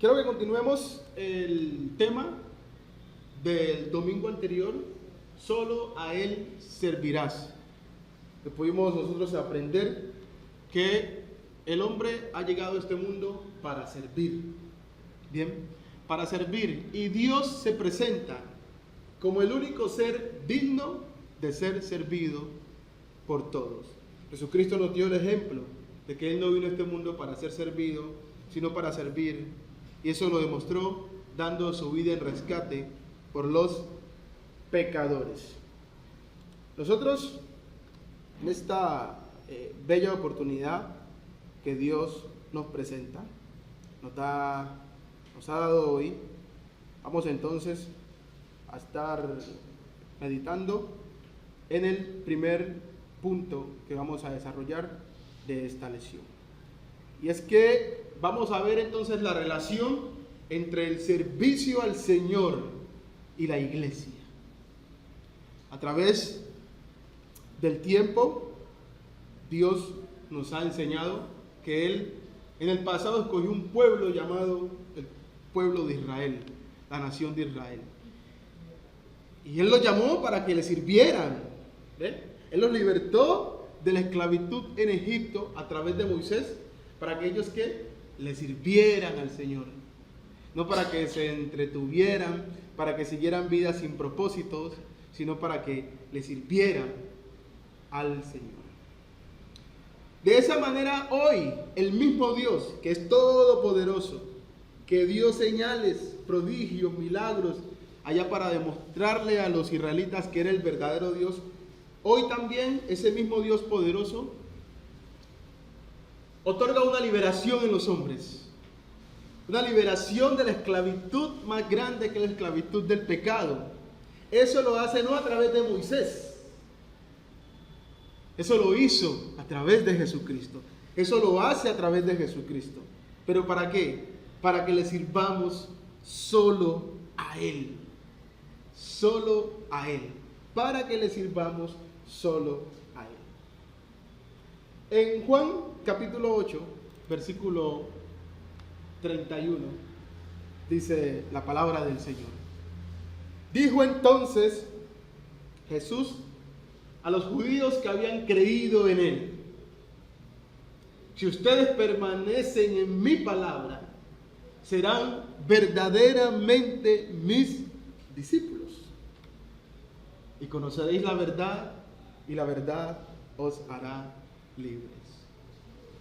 Quiero que continuemos el tema del domingo anterior, solo a Él servirás. Que pudimos nosotros aprender que el hombre ha llegado a este mundo para servir. Bien, para servir. Y Dios se presenta como el único ser digno de ser servido por todos. Jesucristo nos dio el ejemplo de que Él no vino a este mundo para ser servido, sino para servir. Y eso lo demostró dando su vida en rescate por los pecadores. Nosotros, en esta bella oportunidad que Dios nos presenta, nos ha dado hoy, vamos entonces a estar meditando en el primer punto que vamos a desarrollar de esta lección. Y es que vamos a ver entonces la relación entre el servicio al Señor y la iglesia. A través del tiempo, Dios nos ha enseñado que Él en el pasado escogió un pueblo llamado el pueblo de Israel, la nación de Israel. Y Él los llamó para que le sirvieran. Él los libertó de la esclavitud en Egipto a través de Moisés, para que ellos que le sirvieran al Señor. No para que se entretuvieran, para que siguieran vidas sin propósitos, sino para que le sirvieran al Señor. De esa manera hoy, el mismo Dios, que es todopoderoso, que dio señales, prodigios, milagros, allá para demostrarle a los israelitas que era el verdadero Dios, hoy también ese mismo Dios poderoso otorga una liberación en los hombres. Una liberación de la esclavitud más grande que la esclavitud del pecado. Eso lo hace no a través de Moisés. Eso lo hizo a través de Jesucristo. Eso lo hace a través de Jesucristo. ¿Pero para qué? Para que le sirvamos solo a Él. Solo a Él. Para que le sirvamos solo a Él. En Juan capítulo 8, versículo 31, dice la palabra del Señor. Dijo entonces Jesús a los judíos que habían creído en Él: si ustedes permanecen en mi palabra, serán verdaderamente mis discípulos. Y conoceréis la verdad, y la verdad os hará libres.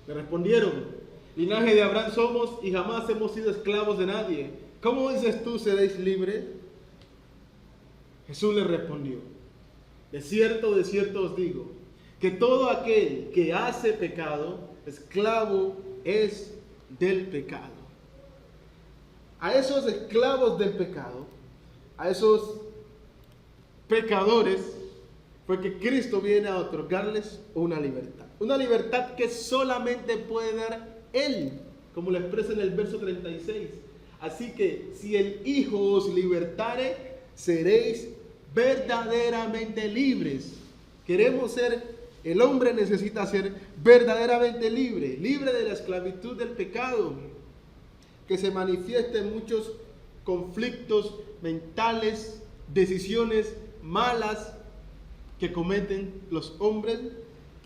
Le respondieron: linaje de Abraham somos y jamás hemos sido esclavos de nadie. ¿Cómo dices tú seréis libres? Jesús le respondió: de cierto os digo, que todo aquel que hace pecado, esclavo es del pecado. A esos esclavos del pecado, a esos pecadores, fue que Cristo viene a otorgarles una libertad. Una libertad que solamente puede dar Él, como lo expresa en el verso 36. Así que si el Hijo os libertare, seréis verdaderamente libres. Queremos ser, el hombre necesita ser verdaderamente libre, libre de la esclavitud del pecado, que se manifiesta en muchos conflictos mentales, decisiones malas que cometen los hombres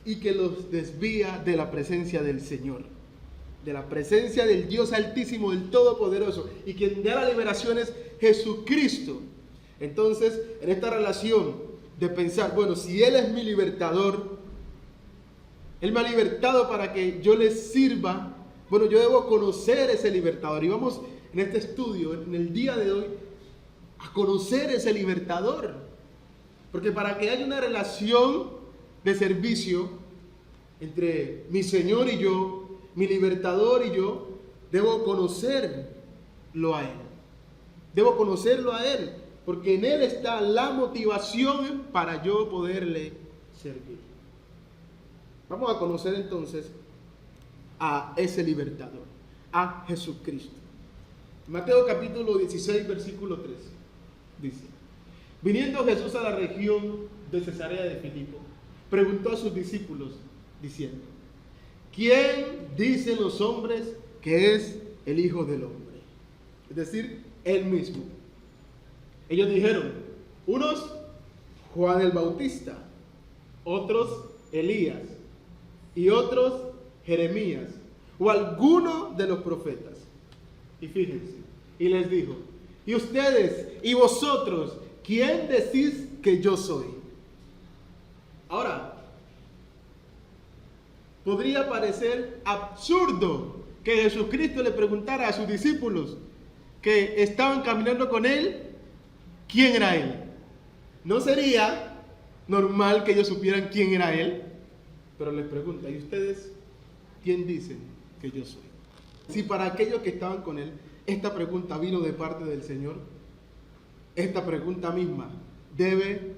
y que los desvía de la presencia del Señor, de la presencia del Dios Altísimo, del Todopoderoso, y quien da la liberación es Jesucristo. Entonces, en esta relación de pensar, bueno, si Él es mi libertador, Él me ha libertado para que yo le sirva, bueno, yo debo conocer ese libertador. Y vamos en este estudio, en el día de hoy, a conocer ese libertador. Porque para que haya una relación de servicio entre mi Señor y yo, mi libertador y yo, debo conocerlo a Él. Debo conocerlo a Él, porque en Él está la motivación para yo poderle servir. Vamos a conocer entonces a ese libertador, a Jesucristo. Mateo capítulo 16, versículo 3, dice: viniendo Jesús a la región de Cesarea de Filipo, preguntó a sus discípulos, diciendo: ¿quién dicen los hombres que es el Hijo del Hombre? es decir, Él mismo. Ellos dijeron, unos Juan el Bautista, otros Elías y otros Jeremías o alguno de los profetas. Y fíjense, y les dijo, ¿y ustedes y vosotros quién decís que yo soy? Ahora, podría parecer absurdo que Jesucristo le preguntara a sus discípulos que estaban caminando con Él, ¿quién era Él? ¿No sería normal que ellos supieran quién era Él? Pero les pregunta, ¿y ustedes quién dicen que yo soy? Si para aquellos que estaban con Él, esta pregunta vino de parte del Señor, esta pregunta misma debe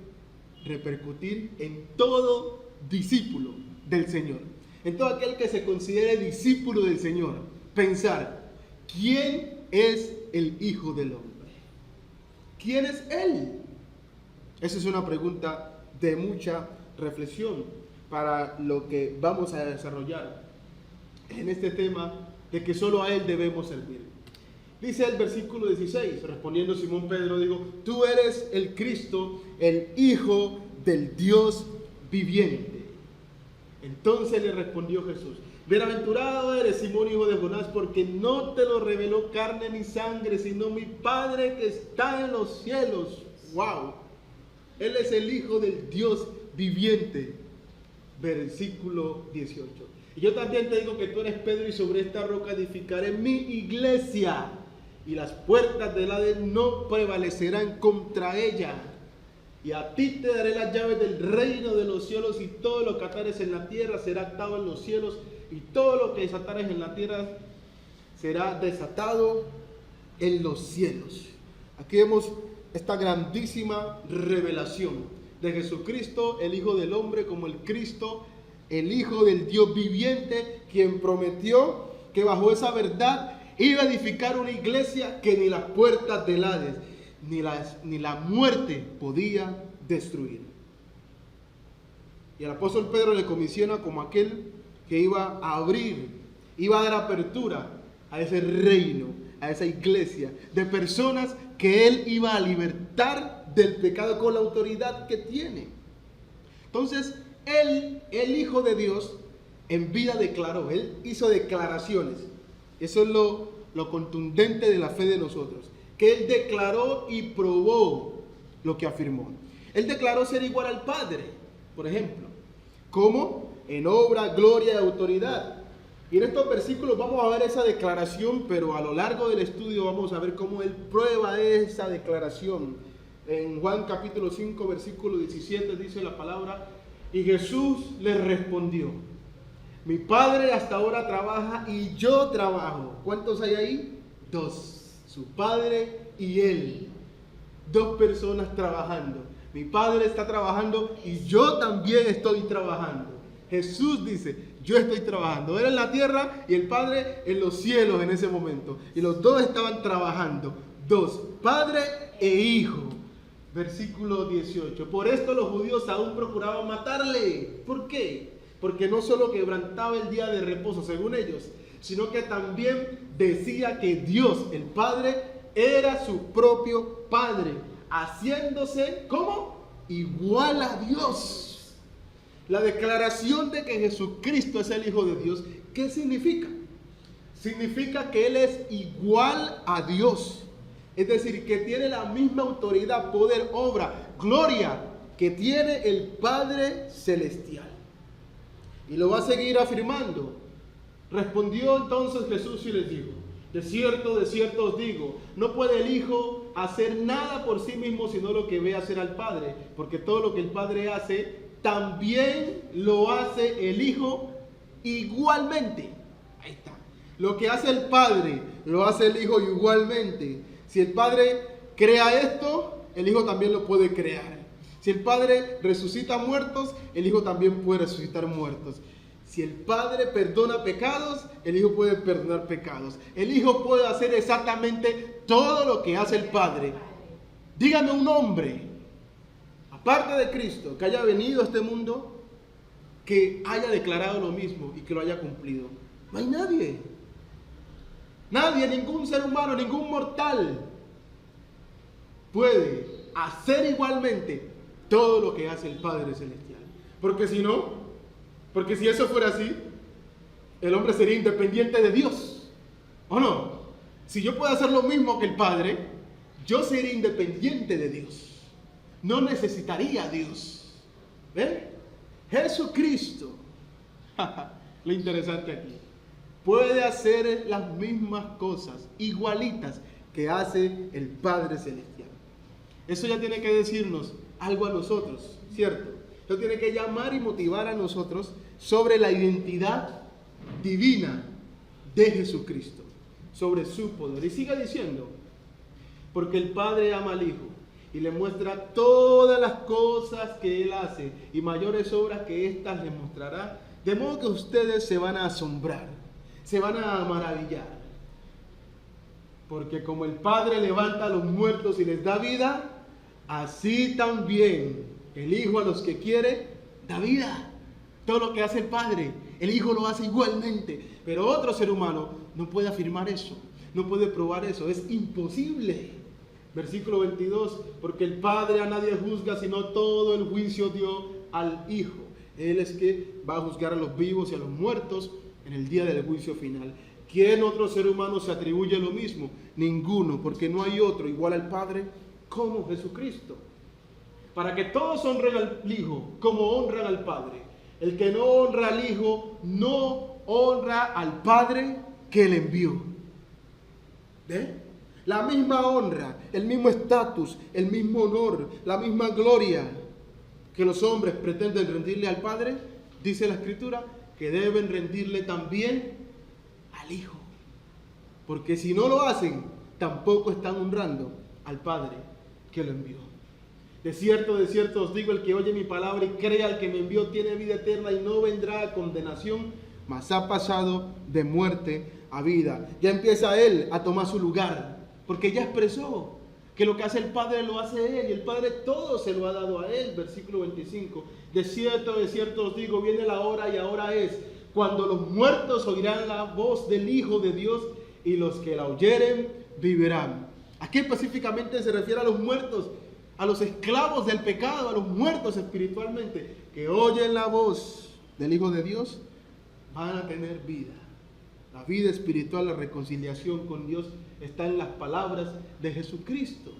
repercutir en todo discípulo del Señor. En todo aquel que se considere discípulo del Señor, pensar, ¿quién es el Hijo del Hombre? ¿Quién es Él? Esa es una pregunta de mucha reflexión para lo que vamos a desarrollar en este tema de que solo a Él debemos servir. Dice el versículo 16, respondiendo Simón Pedro, digo, tú eres el Cristo, el Hijo del Dios viviente. Entonces le respondió Jesús, bienaventurado eres, Simón, hijo de Jonás, porque no te lo reveló carne ni sangre, sino mi Padre que está en los cielos. ¡Wow! Él es el Hijo del Dios viviente. Versículo 18. Y yo también te digo que tú eres Pedro, y sobre esta roca edificaré mi iglesia, y las puertas del Hades no prevalecerán contra ella. Y a ti te daré las llaves del reino de los cielos, y todo lo que atares en la tierra será atado en los cielos, y todo lo que desatares en la tierra será desatado en los cielos. Aquí vemos esta grandísima revelación de Jesucristo, el Hijo del Hombre, como el Cristo, el Hijo del Dios viviente, quien prometió que bajo esa verdad iba a edificar una iglesia que ni las puertas del Hades ni la muerte podía destruir. Y el apóstol Pedro le comisiona como aquel que iba a abrir, iba a dar apertura a ese reino, a esa iglesia de personas que él iba a libertar del pecado con la autoridad que tiene. Entonces, él, el Hijo de Dios, en vida declaró, él hizo declaraciones. Eso es lo contundente de la fe de nosotros, que él declaró y probó lo que afirmó. Él declaró ser igual al Padre, por ejemplo. ¿Cómo? En obra, gloria y autoridad. Y en estos versículos vamos a ver esa declaración, pero a lo largo del estudio vamos a ver cómo él prueba esa declaración. En Juan capítulo 5, versículo 17 dice la palabra, y Jesús le respondió, mi Padre hasta ahora trabaja y yo trabajo. ¿Cuántos hay ahí? Dos, su Padre y él. Dos personas trabajando. Mi Padre está trabajando y yo también estoy trabajando. Jesús dice, yo estoy trabajando. Él en la tierra y el Padre en los cielos en ese momento. Y los dos estaban trabajando. Dos, Padre e Hijo. Versículo 18. Por esto los judíos aún procuraban matarle. ¿Por qué? Porque no solo quebrantaba el día de reposo, según ellos, sino que también decía que Dios, el Padre, era su propio Padre, haciéndose, ¿cómo? Igual a Dios. La declaración de que Jesucristo es el Hijo de Dios, ¿qué significa? Significa que Él es igual a Dios. Es decir, que tiene la misma autoridad, poder, obra, gloria que tiene el Padre Celestial. Y lo va a seguir afirmando. Respondió entonces Jesús y les dijo, de cierto os digo, no puede el Hijo hacer nada por sí mismo, sino lo que ve hacer al Padre, porque todo lo que el Padre hace, también lo hace el Hijo igualmente. Ahí está. Lo que hace el Padre, lo hace el Hijo igualmente. Si el Padre crea esto, el Hijo también lo puede crear. Si el Padre resucita muertos, el Hijo también puede resucitar muertos. Si el Padre perdona pecados, el Hijo puede perdonar pecados. El Hijo puede hacer exactamente todo lo que hace el Padre. Dígame un hombre, aparte de Cristo, que haya venido a este mundo, que haya declarado lo mismo y que lo haya cumplido. No hay nadie. Nadie, ningún ser humano, ningún mortal puede hacer igualmente todo lo que hace el Padre Celestial. Porque si no, porque si eso fuera así, el hombre sería independiente de Dios, ¿o no? Si yo puedo hacer lo mismo que el Padre, yo sería independiente de Dios. No necesitaría a Dios. ¿Ven? Jesucristo, lo interesante aquí, puede hacer las mismas cosas, igualitas, que hace el Padre Celestial. Eso ya tiene que decirnos algo a nosotros, ¿cierto? Eso tiene que llamar y motivar a nosotros sobre la identidad divina de Jesucristo, sobre su poder. Y sigue diciendo, porque el Padre ama al Hijo y le muestra todas las cosas que Él hace y mayores obras que éstas le mostrará, de modo que ustedes se van a asombrar, se van a maravillar. Porque como el Padre levanta a los muertos y les da vida, así también el Hijo a los que quiere da vida. Todo lo que hace el Padre, el Hijo lo hace igualmente. Pero otro ser humano no puede afirmar eso, no puede probar eso, es imposible. Versículo 22, porque el Padre a nadie juzga, sino todo el juicio dio al Hijo. Él es que va a juzgar a los vivos y a los muertos en el día del juicio final. ¿Quién otro ser humano se atribuye lo mismo? Ninguno, porque no hay otro igual al Padre como Jesucristo. Para que todos honren al Hijo como honran al Padre. El que no honra al Hijo no honra al Padre que le envió. ¿Ve? La misma honra, el mismo estatus, el mismo honor, la misma gloria que los hombres pretenden rendirle al Padre, dice la Escritura, que deben rendirle también al Hijo. Porque si no lo hacen, tampoco están honrando al Padre que lo envió. De cierto os digo, el que oye mi palabra y crea al que me envió tiene vida eterna y no vendrá a condenación, mas ha pasado de muerte a vida. Ya empieza él a tomar su lugar, porque ya expresó que lo que hace el Padre lo hace él, y el Padre todo se lo ha dado a él. Versículo 25, de cierto os digo, viene la hora y ahora es, cuando los muertos oirán la voz del Hijo de Dios, y los que la oyeren vivirán. Aquí específicamente se refiere a los muertos, a los esclavos del pecado, a los muertos espiritualmente, que oyen la voz del Hijo de Dios, van a tener vida. La vida espiritual, la reconciliación con Dios está en las palabras de Jesucristo.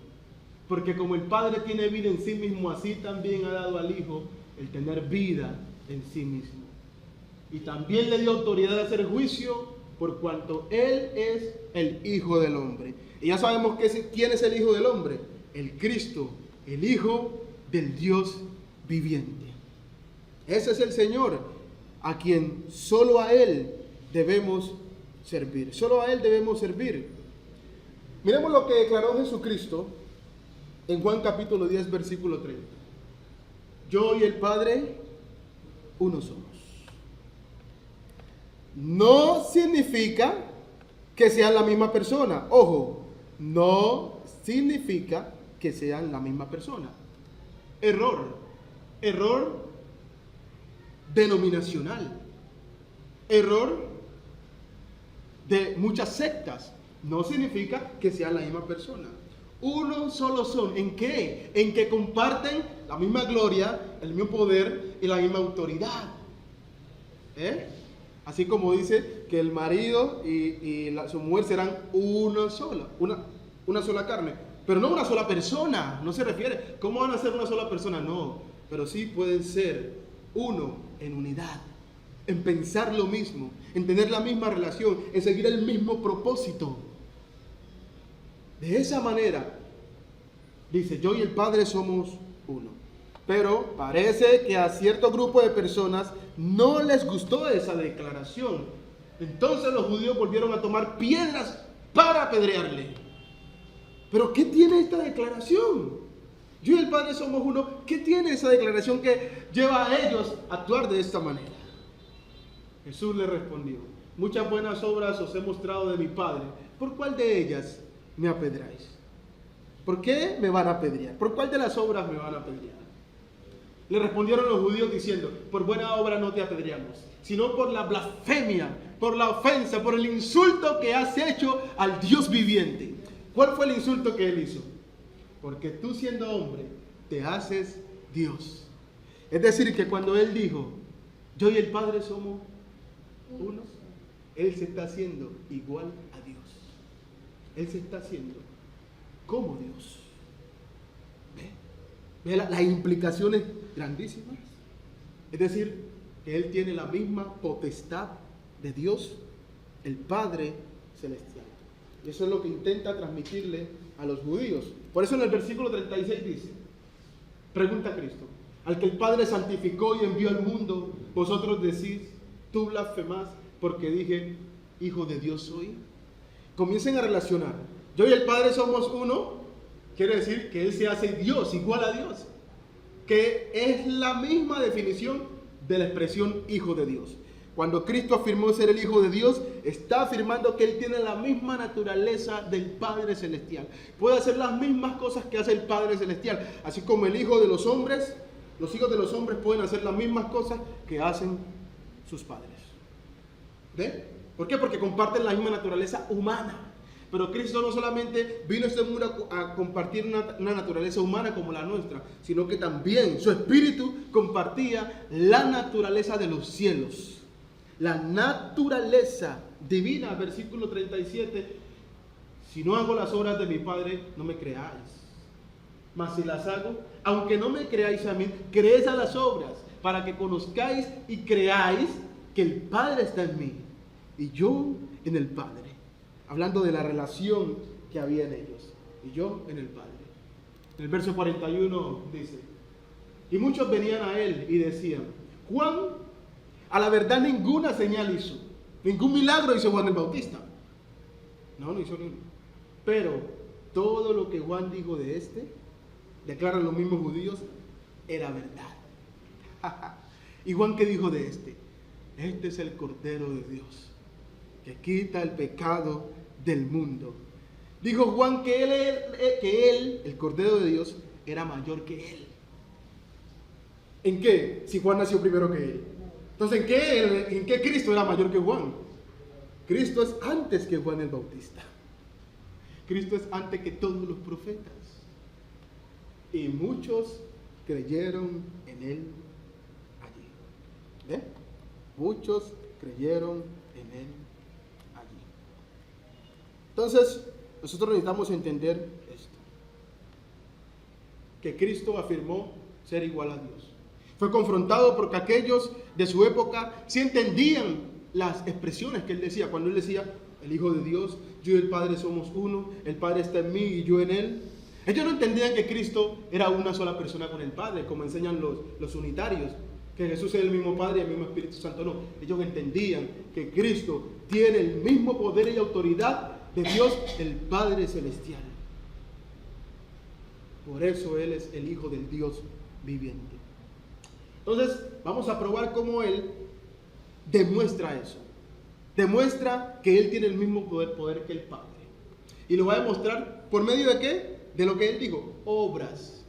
Porque como el Padre tiene vida en sí mismo, así también ha dado al Hijo el tener vida en sí mismo. Y también le dio autoridad de hacer juicio por cuanto Él es el Hijo del Hombre. Y ya sabemos quién es el Hijo del Hombre. El Cristo, el Hijo del Dios viviente. Ese es el Señor, a quien solo a Él debemos servir. Solo a Él debemos servir. Miremos lo que declaró Jesucristo en Juan capítulo 10, versículo 30. Yo y el Padre, uno somos. No significa que sean la misma persona. Ojo, no significa que sean la misma persona. Error denominacional. Error de muchas sectas. No significa que sean la misma persona. Uno solo son. ¿En qué? En que comparten la misma gloria, el mismo poder y la misma autoridad. Así como dice que el marido y su mujer serán una sola carne. Pero no una sola persona, no se refiere. ¿Cómo van a ser una sola persona? No, pero sí pueden ser uno en unidad, en pensar lo mismo, en tener la misma relación, en seguir el mismo propósito. De esa manera, dice, yo y el Padre somos uno. Pero parece que a cierto grupo de personas no les gustó esa declaración. Entonces los judíos volvieron a tomar piedras para apedrearle. ¿Pero qué tiene esta declaración? Yo y el Padre somos uno. ¿Qué tiene esa declaración que lleva a ellos a actuar de esta manera? Jesús le respondió, muchas buenas obras os he mostrado de mi Padre. ¿Por cuál de ellas me apedreáis? ¿Por qué me van a apedrear? ¿Por cuál de las obras me van a apedrear? Le respondieron los judíos diciendo, por buena obra no te apedreamos, sino por la blasfemia por la ofensa, por el insulto que has hecho al Dios viviente. ¿Cuál fue el insulto que él hizo? Porque tú siendo hombre, te haces Dios. Es decir, que cuando él dijo, yo y el Padre somos uno, él se está haciendo igual a Dios. Él se está haciendo como Dios. ¿Ve las implicaciones grandísimas? Es decir, que él tiene la misma potestad de Dios, el Padre Celestial. Y eso es lo que intenta transmitirle a los judíos. Por eso en el versículo 36 dice, pregunta a Cristo, al que el Padre santificó y envió al mundo, vosotros decís, tú blasfemás porque dije, hijo de Dios soy. Comiencen a relacionar, yo y el Padre somos uno, quiere decir que él se hace Dios, igual a Dios, que es la misma definición de la expresión hijo de Dios. Cuando Cristo afirmó ser el Hijo de Dios, está afirmando que Él tiene la misma naturaleza del Padre Celestial. Puede hacer las mismas cosas que hace el Padre Celestial. Así como el Hijo de los hombres, los hijos de los hombres pueden hacer las mismas cosas que hacen sus padres. ¿Ve? ¿Por qué? Porque comparten la misma naturaleza humana. Pero Cristo no solamente vino a este mundo a compartir una naturaleza humana como la nuestra, sino que también su espíritu compartía la naturaleza de los cielos. La naturaleza divina, versículo 37, si no hago las obras de mi Padre, no me creáis. Mas si las hago, aunque no me creáis a mí, creed a las obras, para que conozcáis y creáis que el Padre está en mí y yo en el Padre. Hablando de la relación que había en ellos, y yo en el Padre. En el verso 41 dice, y muchos venían a él y decían, Juan, a la verdad ninguna señal hizo, ningún milagro hizo Juan el Bautista. No hizo ninguno. Pero todo lo que Juan dijo de este, declaran los mismos judíos, era verdad. ¿Y Juan qué dijo de este? Este es el Cordero de Dios, que quita el pecado del mundo. Dijo Juan que él, el Cordero de Dios, era mayor que él. ¿En qué? Si Juan nació primero que él. Entonces, ¿en qué Cristo era mayor que Juan? Cristo es antes que Juan el Bautista. Cristo es antes que todos los profetas. Y muchos creyeron en él allí. ¿Ve? Muchos creyeron en él allí. Entonces, nosotros necesitamos entender esto. Que Cristo afirmó ser igual a Dios. Fue confrontado porque aquellos de su época sí entendían las expresiones que él decía. Cuando él decía, el Hijo de Dios, yo y el Padre somos uno, el Padre está en mí y yo en él. Ellos no entendían que Cristo era una sola persona con el Padre, como enseñan los unitarios, que Jesús es el mismo Padre y el mismo Espíritu Santo. No, ellos entendían que Cristo tiene el mismo poder y autoridad de Dios, el Padre Celestial. Por eso Él es el Hijo del Dios viviente. Entonces, vamos a probar cómo Él demuestra eso. Demuestra que Él tiene el mismo poder que el Padre. Y lo va a demostrar por medio de ¿qué? De lo que Él dijo, obras.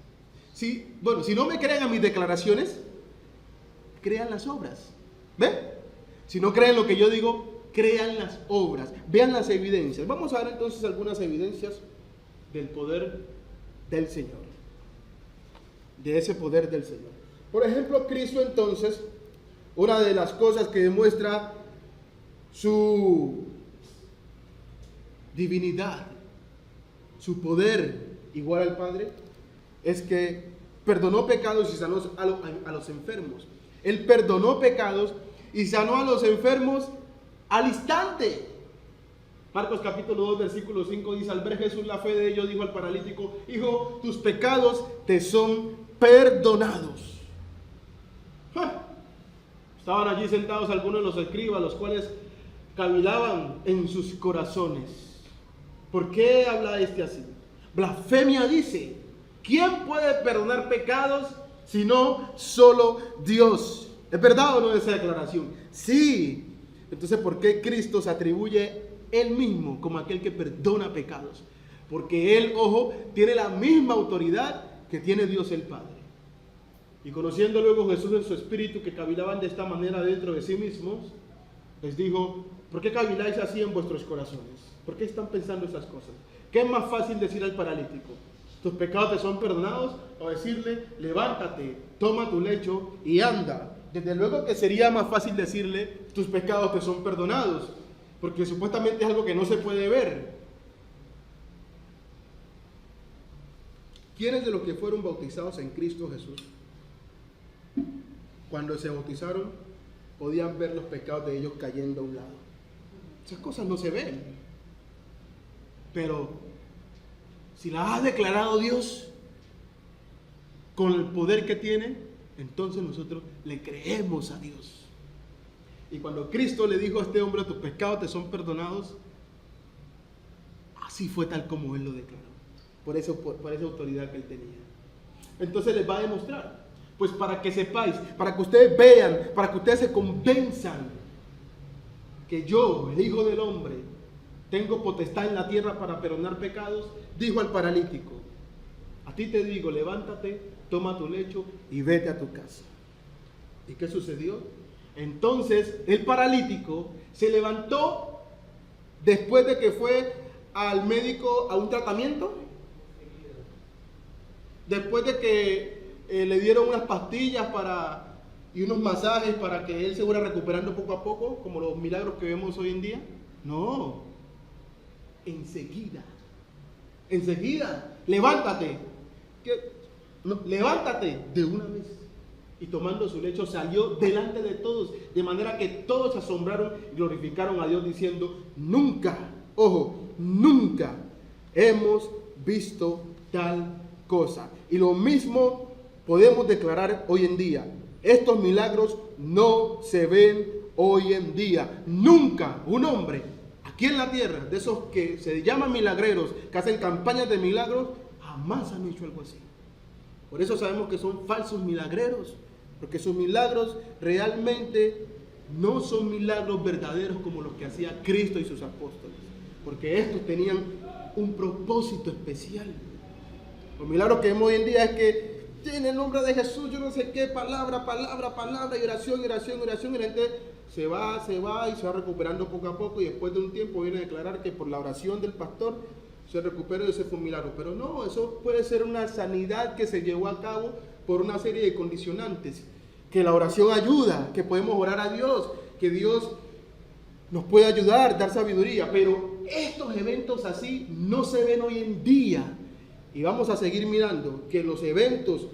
¿Sí? Bueno, si no me creen a mis declaraciones, crean las obras. ¿Ve? Si no creen lo que yo digo, crean las obras. Vean las evidencias. Vamos a ver entonces algunas evidencias del poder del Señor. De ese poder del Señor. Por ejemplo, Cristo entonces, una de las cosas que demuestra su divinidad, su poder igual al Padre, es que perdonó pecados y sanó a los enfermos. Él perdonó pecados y sanó a los enfermos al instante. Marcos capítulo 2 versículo 5 dice, al ver Jesús la fe de ellos, dijo al paralítico, hijo, tus pecados te son perdonados. Estaban allí sentados algunos de los escribas, los cuales cavilaban en sus corazones. ¿Por qué habla este así? Blasfemia dice, ¿quién puede perdonar pecados sino solo Dios? ¿Es verdad o no esa declaración? Sí. Entonces, ¿por qué Cristo se atribuye Él mismo como aquel que perdona pecados? Porque Él, ojo, tiene la misma autoridad que tiene Dios el Padre. Y conociendo luego Jesús en su espíritu que cavilaban de esta manera dentro de sí mismos, les dijo, ¿Por qué caviláis así en vuestros corazones? ¿Por qué están pensando esas cosas? ¿Qué es más fácil decir al paralítico? ¿Tus pecados te son perdonados? O decirle, levántate, toma tu lecho y anda. Desde luego que sería más fácil decirle, tus pecados te son perdonados, porque supuestamente es algo que no se puede ver. ¿Quiénes de los que fueron bautizados en Cristo Jesús, cuando se bautizaron, podían ver los pecados de ellos cayendo a un lado? Esas cosas no se ven. Pero si las ha declarado Dios con el poder que tiene, entonces nosotros le creemos a Dios. Y cuando Cristo le dijo a este hombre, tus pecados te son perdonados, así fue tal como Él lo declaró, por esa autoridad que Él tenía. Entonces les va a demostrar, pues para que sepáis, para que ustedes vean, para que ustedes se convenzan que yo, el Hijo del Hombre, tengo potestad en la tierra para perdonar pecados, dijo al paralítico, a ti te digo, levántate, toma tu lecho y vete a tu casa. ¿Y qué sucedió? Entonces el paralítico se levantó después de que fue al médico a un tratamiento, después de que le dieron unas pastillas y unos masajes para que él se fuera recuperando poco a poco, como los milagros que vemos hoy en día. No, enseguida, levántate, levántate de una vez. Y tomando su lecho salió delante de todos, de manera que todos se asombraron y glorificaron a Dios diciendo, nunca, ojo, nunca hemos visto tal cosa. Y lo mismo podemos declarar hoy en día. Estos milagros no se ven hoy en día. Nunca un hombre aquí en la tierra, de esos que se llaman milagreros, que hacen campañas de milagros, jamás han hecho algo así. Por eso sabemos que son falsos milagreros, porque sus milagros realmente no son milagros verdaderos como los que hacía Cristo y sus apóstoles, porque estos tenían un propósito especial. Los milagros que vemos hoy en día es que tiene el nombre de Jesús, yo no sé qué, palabra, y oración, y la gente se va y se va recuperando poco a poco, y después de un tiempo viene a declarar que por la oración del pastor se recupera y ese fue un milagro. Pero no, eso puede ser una sanidad que se llevó a cabo por una serie de condicionantes, que la oración ayuda, que podemos orar a Dios, que Dios nos puede ayudar, dar sabiduría, pero estos eventos así no se ven hoy en día. Y vamos a seguir mirando que los eventos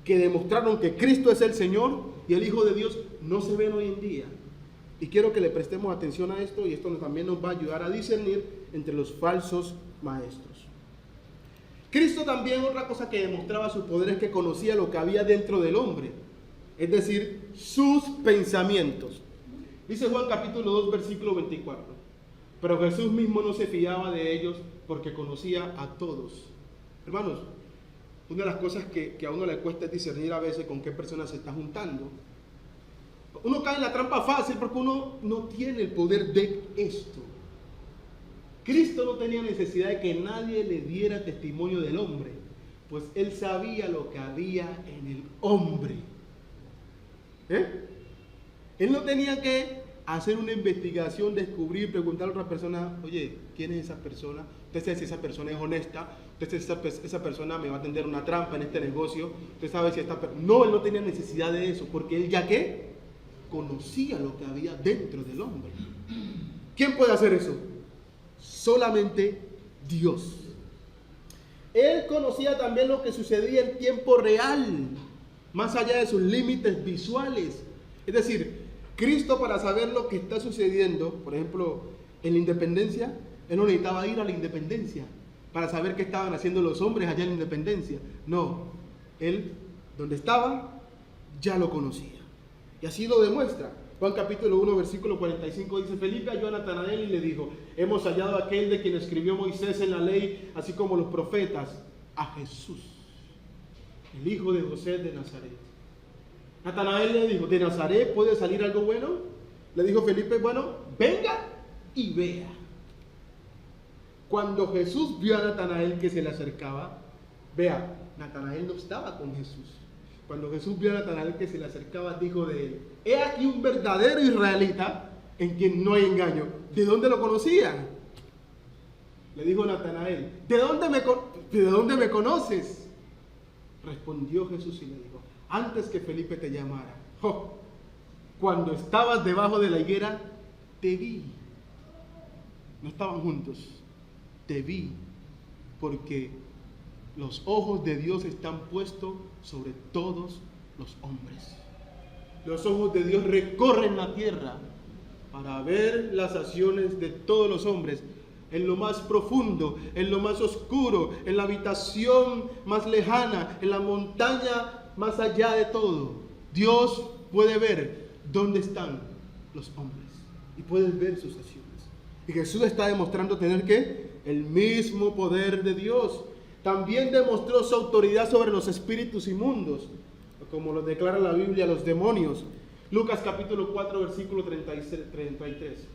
que demostraron que Cristo es el Señor y el Hijo de Dios no se ven hoy en día. Y quiero que le prestemos atención a esto, y esto también nos va a ayudar a discernir entre los falsos maestros. Cristo también, otra cosa que demostraba su poder, es que conocía lo que había dentro del hombre, es decir, sus pensamientos. Dice Juan capítulo 2 versículo 24, pero Jesús mismo no se fiaba de ellos porque conocía a todos. Hermanos, una de las cosas que a uno le cuesta es discernir a veces con qué personas se está juntando. Uno cae en la trampa fácil porque uno no tiene el poder de esto. Cristo no tenía necesidad de que nadie le diera testimonio del hombre, pues Él sabía lo que había en el hombre. Él no tenía que hacer una investigación, descubrir, preguntar a otra persona, oye, ¿quién es esa persona? Usted sabe si esa persona es honesta, usted sabe si esa persona me va a tender una trampa en este negocio, usted sabe si esta persona... No, Él no tenía necesidad de eso, porque Él ya que conocía lo que había dentro del hombre. ¿Quién puede hacer eso? Solamente Dios. Él conocía también lo que sucedía en tiempo real, más allá de sus límites visuales. Es decir, Cristo, para saber lo que está sucediendo, por ejemplo, en la independencia, Él no necesitaba ir a la independencia para saber qué estaban haciendo los hombres allá en la independencia. No, Él, donde estaba, ya lo conocía. Y así lo demuestra. Juan capítulo 1, versículo 45 dice, Felipe halló a Natanael y le dijo, hemos hallado a aquel de quien escribió Moisés en la ley, así como los profetas, a Jesús, el hijo de José de Nazaret. Natanael le dijo, ¿de Nazaret puede salir algo bueno? Le dijo Felipe, bueno, venga y vea. Cuando Jesús vio a Natanael que se le acercaba, vea, Natanael no estaba con Jesús. Cuando Jesús vio a Natanael que se le acercaba, dijo de él, he aquí un verdadero israelita en quien no hay engaño. ¿De dónde lo conocían? Le dijo Natanael, ¿de dónde me conoces? Respondió Jesús y le dijo, antes que Felipe te llamara, cuando estabas debajo de la higuera, te vi. No estaban juntos, te vi, porque los ojos de Dios están puestos sobre todos los hombres. Los ojos de Dios recorren la tierra para ver las acciones de todos los hombres, en lo más profundo, en lo más oscuro, en la habitación más lejana, en la montaña más allá de todo. Dios puede ver dónde están los hombres y puede ver sus acciones. Y Jesús está demostrando tener ¿qué? El mismo poder de Dios. También demostró su autoridad sobre los espíritus inmundos, como lo declara la Biblia, los demonios. Lucas capítulo 4, versículo 33.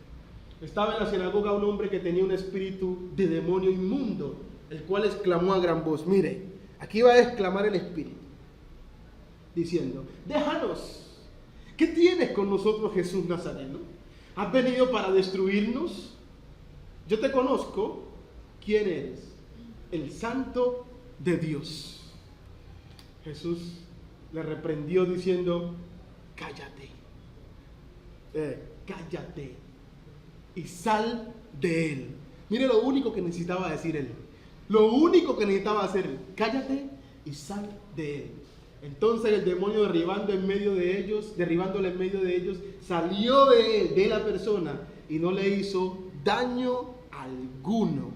Estaba en la sinagoga un hombre que tenía un espíritu de demonio inmundo, el cual exclamó a gran voz. Mire, aquí va a exclamar el espíritu, diciendo, déjanos, ¿qué tienes con nosotros, Jesús Nazareno? ¿Has venido para destruirnos? Yo te conozco, ¿quién eres? El Santo de Dios. Jesús le reprendió diciendo, cállate, cállate y sal de él. Mire lo único que necesitaba decir él. Lo único que necesitaba hacer, cállate y sal de él. Entonces el demonio derribándole en medio de ellos, salió de él, de la persona, y no le hizo daño alguno.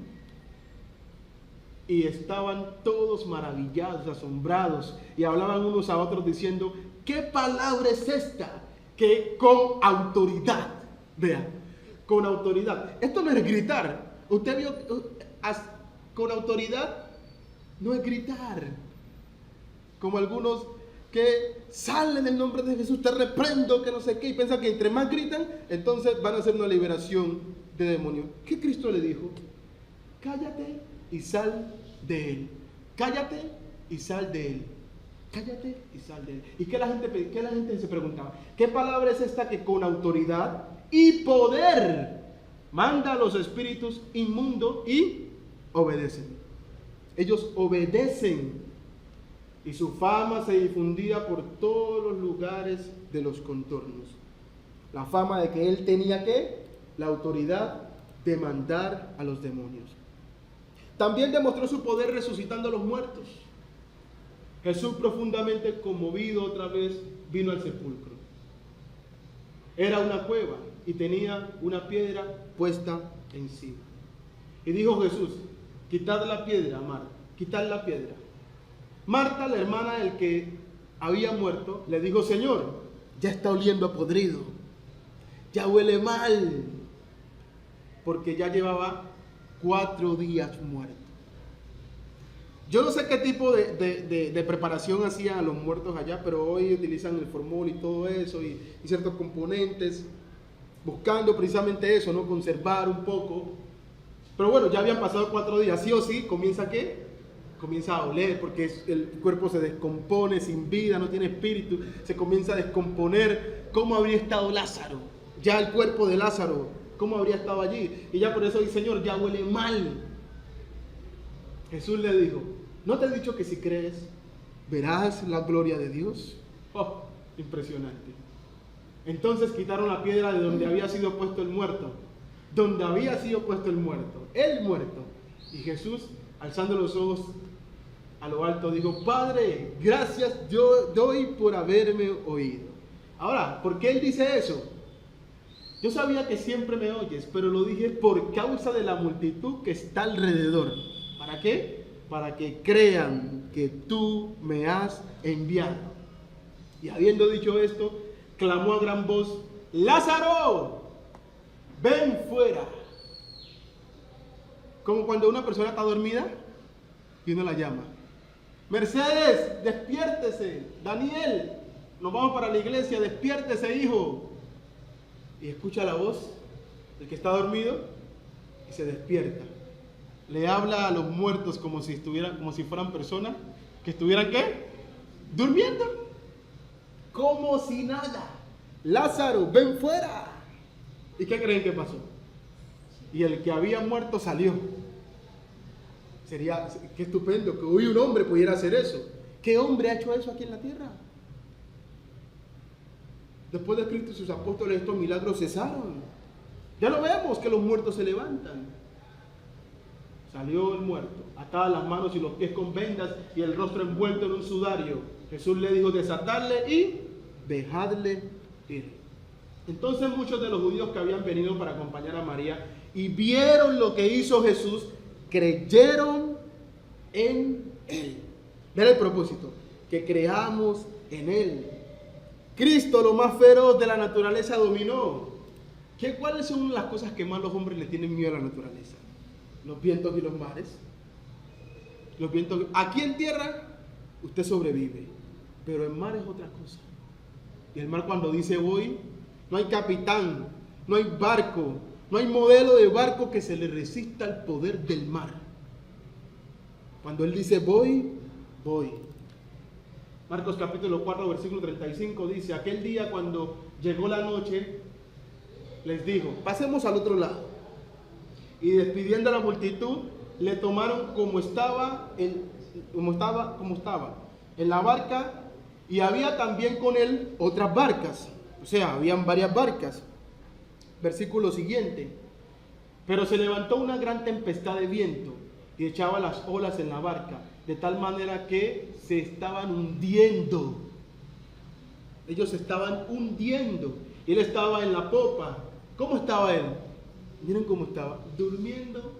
Y estaban todos maravillados, asombrados, y hablaban unos a otros diciendo, ¿qué palabra es esta? Que con autoridad, vea, con autoridad. Esto no es gritar. Usted vio, con autoridad no es gritar. Como algunos que salen en el nombre de Jesús, te reprendo, que no sé qué, y piensan que entre más gritan, entonces van a hacer una liberación de demonios. ¿Qué Cristo le dijo? Cállate y sal de él. Cállate y sal de él. Cállate y sal de él. ¿Y qué la gente se preguntaba? ¿Qué palabra es esta que con autoridad y poder manda a los espíritus inmundos y obedecen? Ellos obedecen. Y su fama se difundía por todos los lugares de los contornos. La fama de que él tenía ¿qué? La autoridad de mandar a los demonios. También demostró su poder resucitando a los muertos. Jesús, profundamente conmovido, otra vez vino al sepulcro. Era una cueva y tenía una piedra puesta encima. Y dijo Jesús, quitad la piedra, Marta, quitad la piedra. Marta, la hermana del que había muerto, le dijo, Señor, ya está oliendo a podrido, ya huele mal, porque ya llevaba 4 días muerto. Yo no sé qué tipo de preparación hacían a los muertos allá, pero hoy utilizan el formol y todo eso, y ciertos componentes, buscando precisamente eso, ¿no? Conservar un poco. Pero bueno, ya habían pasado 4 días, sí o sí, comienza ¿qué? Comienza a oler, porque el cuerpo se descompone sin vida, no tiene espíritu, se comienza a descomponer. ¿Cómo habría estado Lázaro? Ya el cuerpo de Lázaro, ¿cómo habría estado allí? Y ya por eso dice, Señor, ya huele mal. Jesús le dijo, ¿no te he dicho que si crees, verás la gloria de Dios? Oh, impresionante. Entonces quitaron la piedra de donde había sido puesto el muerto. Donde había sido puesto el muerto. Y Jesús, alzando los ojos a lo alto, dijo, Padre, gracias yo doy por haberme oído. Ahora, ¿por qué él dice eso? Yo sabía que siempre me oyes, pero lo dije por causa de la multitud que está alrededor. ¿Para qué? Para que crean que tú me has enviado. Y habiendo dicho esto, clamó a gran voz, Lázaro, ven fuera. Como cuando una persona está dormida y uno la llama. Mercedes, despiértese. Daniel, nos vamos para la iglesia, despiértese, hijo. Y escucha la voz del que está dormido y se despierta. Le habla a los muertos como si fueran personas que estuvieran ¿qué? Durmiendo. Como si nada. Lázaro, ven fuera. ¿Y qué creen que pasó? Y el que había muerto salió. Sería, qué estupendo que hoy un hombre pudiera hacer eso. ¿Qué hombre ha hecho eso aquí en la tierra? Después de Cristo y sus apóstoles, estos milagros cesaron. Ya lo vemos, que los muertos se levantan. Salió el muerto, atadas las manos y los pies con vendas y el rostro envuelto en un sudario. Jesús le dijo: desatadle y dejadle ir. Entonces muchos de los judíos que habían venido para acompañar a María y vieron lo que hizo Jesús, creyeron en Él. Vean el propósito, que creamos en Él. Cristo, lo más feroz de la naturaleza, dominó. ¿Cuáles son las cosas que más los hombres le tienen miedo a la naturaleza? Los vientos y los mares. Los vientos. Aquí en tierra usted sobrevive, pero el mar es otra cosa. Y el mar, cuando dice voy, no hay capitán, no hay barco, no hay modelo de barco que se le resista al poder del mar. Cuando él dice voy, voy. Marcos capítulo 4, versículo 35 dice: aquel día, cuando llegó la noche, les dijo: pasemos al otro lado. Y despidiendo a la multitud, le tomaron como estaba en la barca, y había también con él otras barcas. O sea, habían varias barcas. Versículo siguiente: pero se levantó una gran tempestad de viento y echaba las olas en la barca, de tal manera que se estaban hundiendo. Ellos se estaban hundiendo. Y él estaba en la popa. ¿Cómo estaba él? Miren cómo estaba, durmiendo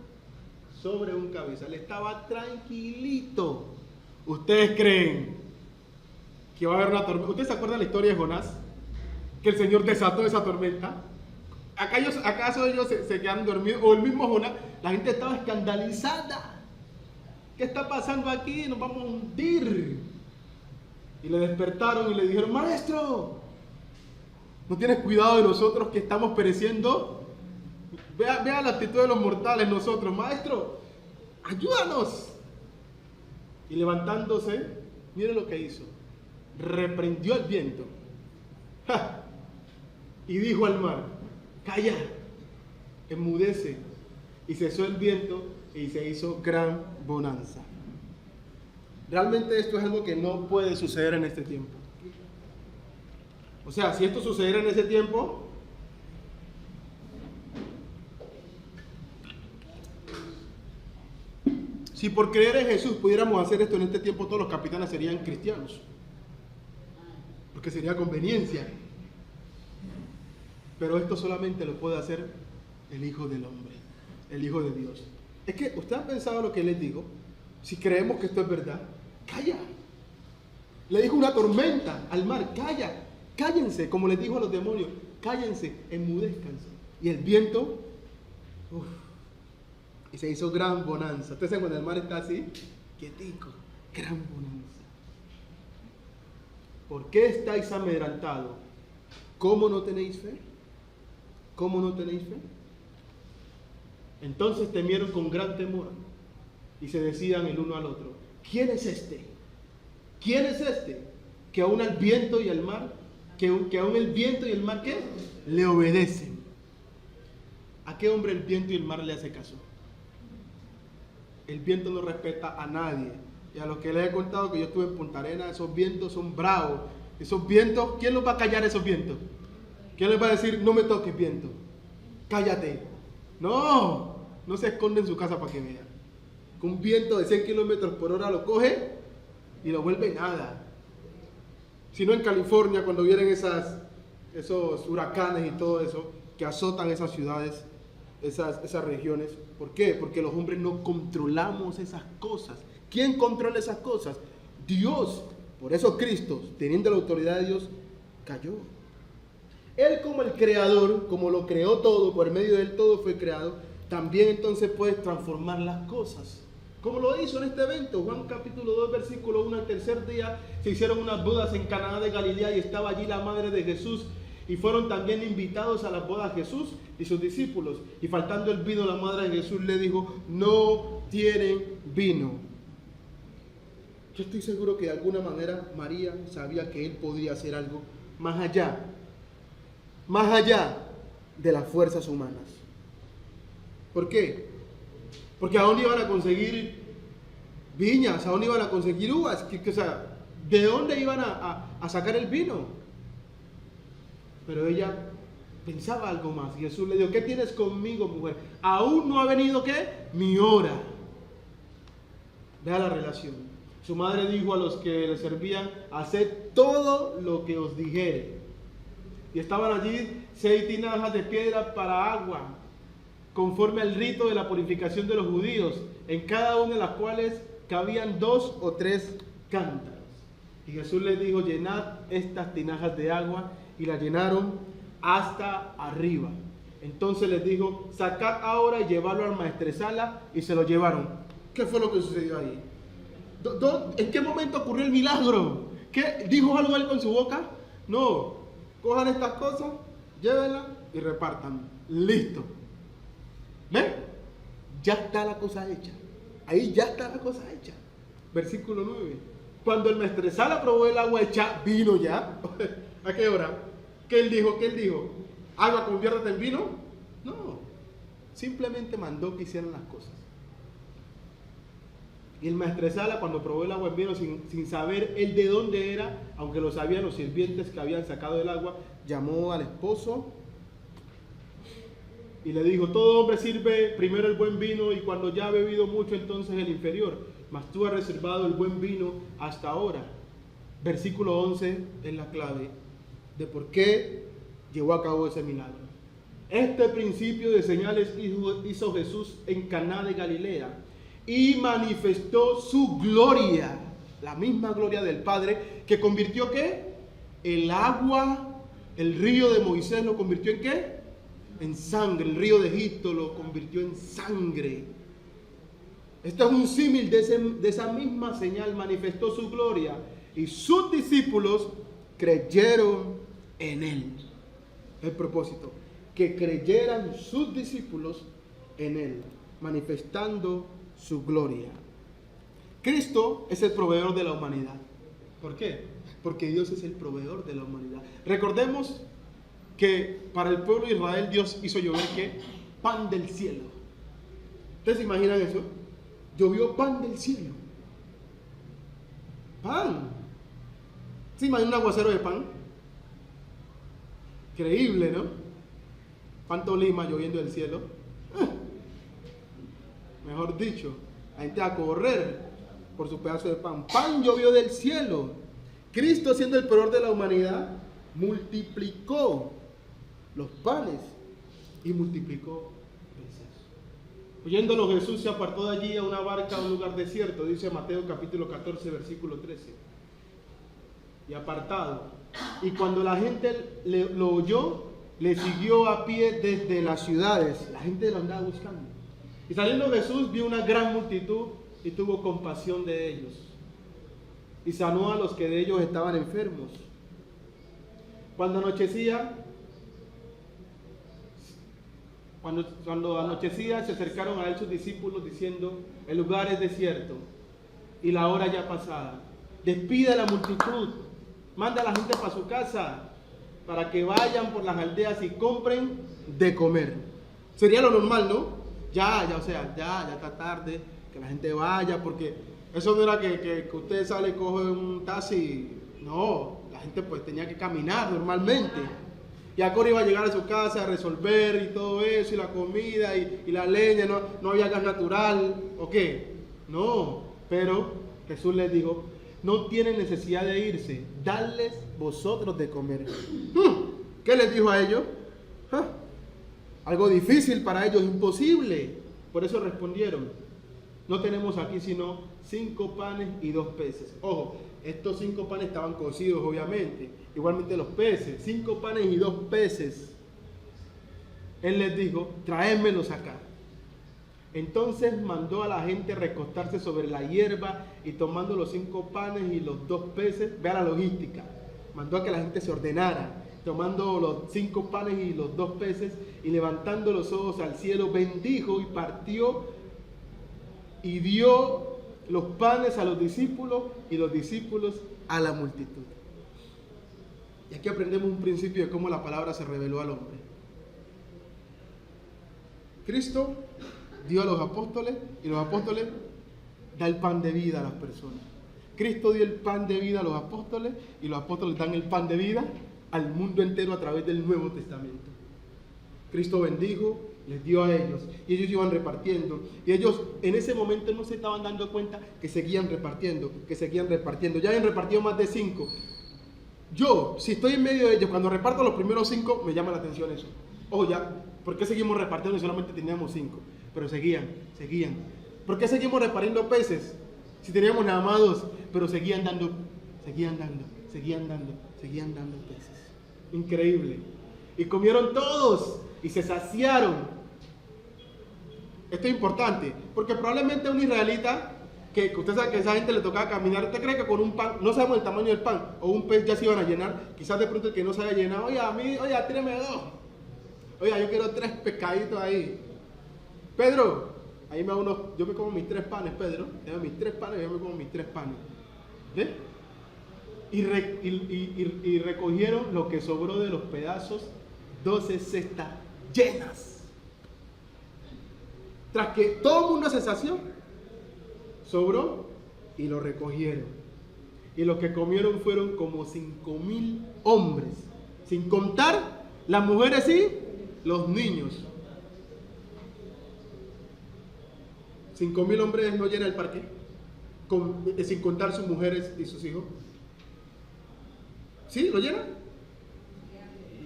sobre un cabezal. Estaba tranquilito. ¿Ustedes creen que va a haber una tormenta? ¿Ustedes se acuerdan la historia de Jonás? Que el Señor desató esa tormenta. ¿Acaso ellos se quedan dormidos? O el mismo Jonás, la gente estaba escandalizada. ¿Qué está pasando aquí? Nos vamos a hundir. Y le despertaron y le dijeron: maestro, ¿no tienes cuidado de nosotros que estamos pereciendo? Vea la actitud de los mortales nosotros. Maestro, ayúdanos. Y levantándose, mire lo que hizo. Reprendió el viento. ¡Ja! Y dijo al mar: calla, enmudece. Y cesó el viento y se hizo gran bonanza. Realmente esto es algo que no puede suceder en este tiempo. O sea, si esto sucediera en ese tiempo, si por creer en Jesús pudiéramos hacer esto en este tiempo, todos los capitanes serían cristianos, porque sería conveniencia. Pero esto solamente lo puede hacer el Hijo del Hombre, el Hijo de Dios. Es que usted ha pensado lo que les digo. Si creemos que esto es verdad, calla. Le dijo una tormenta al mar: calla, cállense, como les dijo a los demonios: cállense, enmudezcanse. Y el viento, y se hizo gran bonanza. Ustedes saben, cuando el mar está así, quietico, gran bonanza. ¿Por qué estáis amedrentados? ¿Cómo no tenéis fe? ¿Cómo no tenéis fe? Entonces temieron con gran temor y se decían el uno al otro: ¿quién es este? ¿Quién es este? Que aún el viento y el mar, que aún el viento y el mar, ¿qué? Le obedecen. ¿A qué hombre el viento y el mar le hace caso? El viento no respeta a nadie. Y a los que les he contado que yo estuve en Punta Arenas, esos vientos son bravos. Esos vientos, ¿quién los va a callar esos vientos? ¿Quién les va a decir: no me toques, viento, cállate? No se esconde en su casa para que vean. Que un viento de 100 kilómetros por hora lo coge y lo vuelve nada. Si no, en California, cuando vienen esos huracanes y todo eso, que azotan esas ciudades, esas regiones. ¿Por qué? Porque los hombres no controlamos esas cosas. ¿Quién controla esas cosas? Dios. Por eso Cristo, teniendo la autoridad de Dios, cayó. Él, como el creador, como lo creó todo, por medio de él todo fue creado, también entonces puede transformar las cosas. Como lo hizo en este evento. Juan capítulo 2, versículo 1: al tercer día se hicieron unas bodas en Caná de Galilea y estaba allí la madre de Jesús. Y fueron también invitados a las bodas Jesús y sus discípulos. Y faltando el vino, la madre de Jesús le dijo: no tienen vino. Yo estoy seguro que de alguna manera María sabía que él podría hacer algo más allá de las fuerzas humanas. ¿Por qué? Porque ¿a dónde iban a conseguir viñas? ¿A dónde iban a conseguir uvas? O sea, ¿de dónde iban a sacar el vino? Pero ella pensaba algo más. Y Jesús le dijo: ¿qué tienes conmigo, mujer? Aún no ha venido, ¿qué? Mi hora. Vea la relación. Su madre dijo a los que le servían: haced todo lo que os dijere. Y estaban allí 6 tinajas de piedra para agua, conforme al rito de la purificación de los judíos, en cada una de las cuales cabían 2 o 3 cántaros. Y Jesús les dijo: llenad estas tinajas de agua, y las llenaron hasta arriba. Entonces les dijo: sacad ahora y llevadlo al maestresala, y se lo llevaron. ¿Qué fue lo que sucedió ahí? ¿En qué momento ocurrió el milagro? ¿Qué? ¿Dijo algo él con su boca? No. Cojan estas cosas, llévenlas y repartan. Listo. ¿Ven? Ya está la cosa hecha. Ahí ya está la cosa hecha. Versículo 9. Cuando el maestresala probó el agua hecha vino ya. ¿A qué hora? ¿Qué él dijo? ¿Qué él dijo? ¿Agua conviértete en vino? No. Simplemente mandó que hicieran las cosas. Y el maestresala, cuando probó el agua en vino, sin saber él de dónde era, aunque lo sabían los sirvientes que habían sacado el agua, llamó al esposo y le dijo: todo hombre sirve primero el buen vino, y cuando ya ha bebido mucho, entonces el inferior. Mas tú has reservado el buen vino hasta ahora. Versículo 11 es la clave de por qué llevó a cabo ese milagro. Este principio de señales hizo Jesús en Caná de Galilea, y manifestó su gloria, la misma gloria del Padre, que convirtió ¿qué? El agua, el río de Moisés lo convirtió en ¿qué? En sangre. El río de Egipto lo convirtió en sangre. Esto es un símil de esa misma señal. Manifestó su gloria, y sus discípulos creyeron en él. El propósito: que creyeran sus discípulos en él, manifestando su gloria. Cristo es el proveedor de la humanidad. ¿Por qué? Porque Dios es el proveedor de la humanidad. Recordemos que para el pueblo de Israel Dios hizo llover ¿qué? Pan del cielo. ¿Ustedes se imaginan eso? Llovió pan del cielo. Pan. ¿Se imaginan un aguacero de pan? Increíble, ¿no? Pan Tolima lloviendo del cielo. Mejor dicho, la gente a correr por su pedazo de pan. Pan llovió del cielo. Cristo, siendo el proveedor de la humanidad, multiplicó los panes y multiplicó peces. Oyéndolo, Jesús se apartó de allí a una barca a un lugar desierto, dice Mateo capítulo 14, versículo 13. Y apartado. Y cuando la gente lo oyó, le siguió a pie desde las ciudades. La gente lo andaba buscando. Y saliendo Jesús, vio una gran multitud y tuvo compasión de ellos. Y sanó a los que de ellos estaban enfermos. Cuando anochecía, se acercaron a él sus discípulos diciendo: el lugar es desierto y la hora ya pasada. Despide a la multitud, manda a la gente para su casa, para que vayan por las aldeas y compren de comer. Sería lo normal, ¿no? Ya está tarde, que la gente vaya, porque eso no era que usted sale y coge un taxi. No, la gente pues tenía que caminar normalmente. Y ahora iba a llegar a su casa a resolver y todo eso, y la comida y la leña, no había gas natural, ¿o qué? No, pero Jesús les dijo: no tienen necesidad de irse, dadles vosotros de comer. ¿Qué les dijo a ellos? Algo difícil para ellos, imposible. Por eso respondieron: no tenemos aquí sino 5 panes y 2 peces. Ojo, estos 5 panes estaban cocidos, obviamente. Igualmente los peces, 5 panes y 2 peces. Él les dijo: tráemelos acá. Entonces mandó a la gente recostarse sobre la hierba, y tomando los 5 panes y los 2 peces, vea la logística, mandó a que la gente se ordenara, tomando los 5 panes y los 2 peces, y levantando los ojos al cielo, bendijo y partió y dio los panes a los discípulos y los discípulos a la multitud. Y aquí aprendemos un principio de cómo la palabra se reveló al hombre. Cristo dio a los apóstoles y los apóstoles dan el pan de vida a las personas. Cristo dio el pan de vida a los apóstoles y los apóstoles dan el pan de vida al mundo entero a través del Nuevo Testamento. Cristo bendijo, les dio a ellos y ellos iban repartiendo. Y ellos en ese momento no se estaban dando cuenta que seguían repartiendo, Ya habían repartido más de 5. Yo, si estoy en medio de ellos, cuando reparto los primeros 5, me llama la atención eso. Ojo, ya, ¿por qué seguimos repartiendo y solamente teníamos 5? Pero seguían. ¿Por qué seguimos repartiendo peces si teníamos nada más 2? Pero seguían dando peces. Increíble. Y comieron todos y se saciaron. Esto es importante, porque probablemente un israelita, que usted sabe que a esa gente le tocaba caminar, ¿usted cree que con un pan, no sabemos el tamaño del pan, o un pez ya se iban a llenar? Quizás de pronto el que no se haya llenado, oiga, tíreme 2. Oiga, yo quiero 3 pescaditos ahí. Pedro, ahí yo me como mis 3 panes, Pedro. Tengo mis 3 panes y yo me como mis 3 panes. ¿Ve? Y recogieron lo que sobró de los pedazos, 12 cestas llenas. Tras que todo el mundo se sació, sobró y lo recogieron. Y los que comieron fueron como 5,000 hombres, sin contar las mujeres y los niños. 5,000 hombres no llena el parque, sin contar sus mujeres y sus hijos. ¿Sí? ¿Lo llena?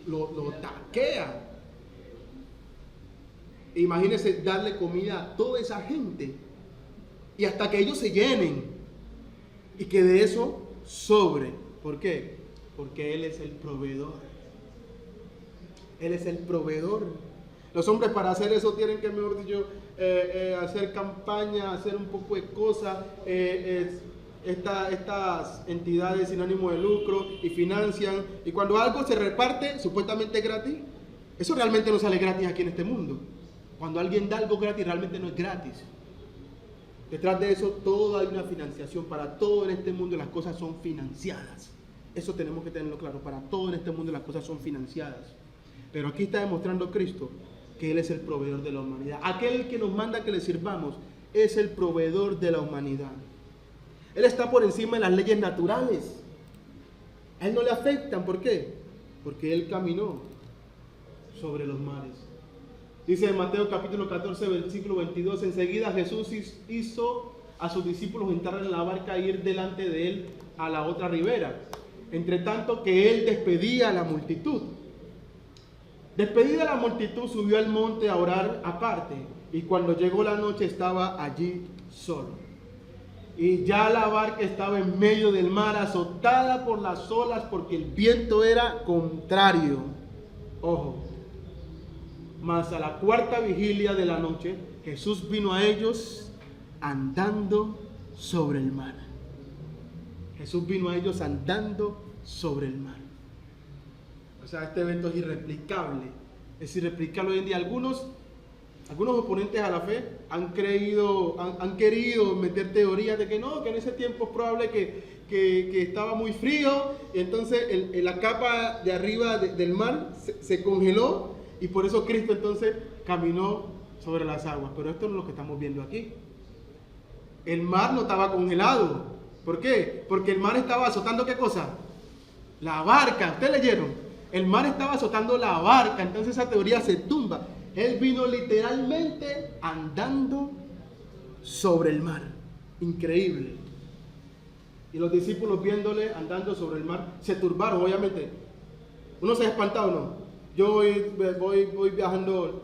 Lo taquea. Imagínense darle comida a toda esa gente y hasta que ellos se llenen y que de eso sobre. ¿Por qué? Porque Él es el proveedor. Él es el proveedor. Los hombres para hacer eso tienen que, mejor dicho, hacer campaña, hacer un poco de cosas. Estas entidades sin ánimo de lucro y financian. Y cuando algo se reparte supuestamente gratis, eso realmente no sale gratis aquí en este mundo. Cuando alguien da algo gratis, realmente no es gratis. Detrás de eso, todo hay una financiación. Para todo en este mundo las cosas son financiadas. Eso tenemos que tenerlo claro. Para todo en este mundo las cosas son financiadas. Pero aquí está demostrando Cristo que Él es el proveedor de la humanidad. Aquel que nos manda que le sirvamos es el proveedor de la humanidad. Él está por encima de las leyes naturales. A Él no le afectan. ¿Por qué? Porque Él caminó sobre los mares. Dice en Mateo capítulo 14, versículo 22, enseguida Jesús hizo a sus discípulos entrar en la barca e ir delante de Él a la otra ribera, entre tanto que Él despedía a la multitud. Despedida la multitud, subió al monte a orar aparte, y cuando llegó la noche estaba allí solo. Y ya la barca estaba en medio del mar, azotada por las olas, porque el viento era contrario. Ojo. Mas a la 4ª vigilia de la noche, Jesús vino a ellos andando sobre el mar. Jesús vino a ellos andando sobre el mar. O sea, este evento es irreplicable. Es irreplicable hoy en día. Algunos oponentes a la fe han querido meter teorías de que no, que en ese tiempo es probable que estaba muy frío, y entonces la capa de arriba del mar se congeló, y por eso Cristo entonces caminó sobre las aguas. Pero esto no es lo que estamos viendo aquí. El mar no estaba congelado. ¿Por qué? Porque el mar estaba azotando, ¿qué cosa? La barca. ¿Ustedes leyeron? El mar estaba azotando la barca. Entonces esa teoría se tumba. Él vino literalmente andando sobre el mar. Increíble. Y los discípulos viéndole andando sobre el mar se turbaron, obviamente. Uno se ha espantado, ¿no? Yo voy viajando,